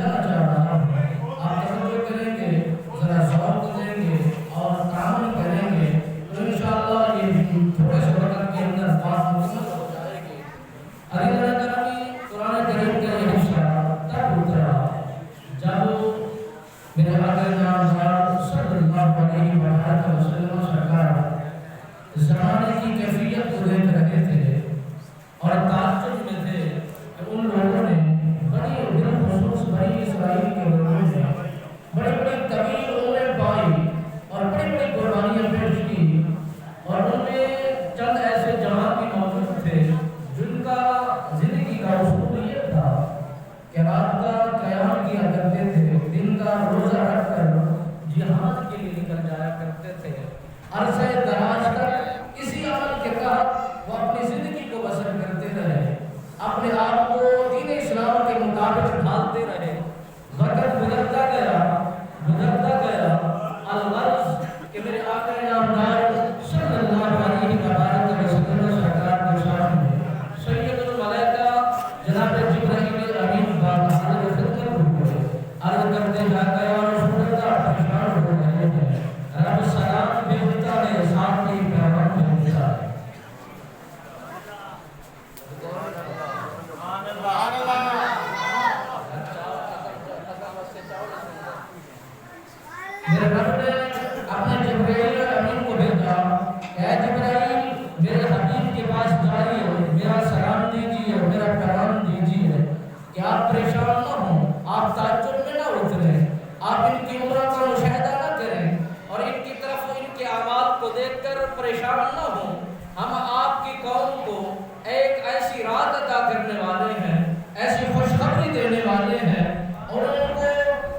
سمجھانا چاہ رہا ہوں، آپ توجہ کریں گے، ذرا ذوق دیں گے اور تعامل کریں گے تو انشاءاللہ یہ تھوڑے سے وقت کے اندر بات مکمل ہو جائے گی۔ عزیزان گرامی، قرآن کریم کا یہ حصہ تب اترا جب میرے آقا نامدار صلی اللہ علیہ وآلہ وسلم سرکار زمانے کی کیفیت کو دیکھ رہے تھے اور تعجب میں تھے کہ ان لوگوں نے بڑی بالخصوص بنی اسرائیل کے لوگوں نے بڑی بڑی طویل عمریں پائی اور بڑی بڑی قربانیاں پیش کی، اور ان میں چند ایسے جوان بھی موجود تھے جن کا زندگی کا اصول یہ تھا کہ رات کا قیام کیا کرتے تھے، دن کا روزہ رکھ کر جہاد کے لیے نکل جایا کرتے تھے، عرصہ دراز تک اسی عمل کے تحت وہ اپنی زندگی کو بسر کرتے رہے، اپنے آپ کو دین اسلام کے مطابق ڈھالتے رہے۔ وقت گزرتا گیا الغرض کہ میرے آقا نامدار صلی اللہ علیہ وسلم سرکار کے سامنے سید الملائکہ جناب جبرائیل امین باقاعدہ خدمت ہوئے، عرض کرتے جاتا ہے اور رسول اللہ پریشان ہو رہے ہیں، رب سلام بھیجتا ہے، ساتھ ہی پیغام بھیجتا ہے۔ میرے رب نے اپنے جبرائیل امین کو بھیجا، اے جبرائیل میرے حبیب کے پاس جائیے، میرا سلام دیجیے، میرا پیغام دیجیے کہ آپ پریشان نہ ہوں، آپ تعجب میں نہ اتریں، آپ ان کی عمروں کا مشاہدہ نہ کریں اور ان کی طرف ان کے اعمال کو دیکھ کر پریشان نہ ہوں۔ ہم آپ کی قوم کو ایک ایسی رات عطا کرنے والے ہیں، ایسی خوشخبری دینے والے ہیں اور ان کو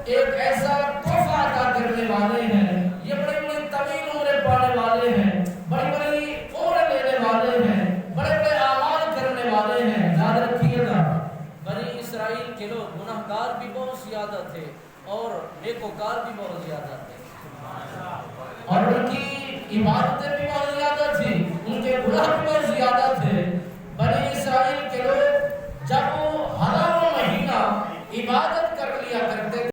ایک ایسا تحفہ عطا کرنے والے ہیں۔ یہ بڑی بڑی طویل عمریں پانے والے ہیں، بڑی بڑی عمریں لینے والے ہیں، بڑے بڑے اعمال کرنے والے ہیں۔ یاد رکھیے گا بنی اسرائیل کے لوگ گناہگار بھی بہت زیادہ تھے اور نیکوکار بھی بہت زیادہ تھے، اور ان کی عبادتیں بھی بہت زیادہ تھی، ان کے گناہ بھی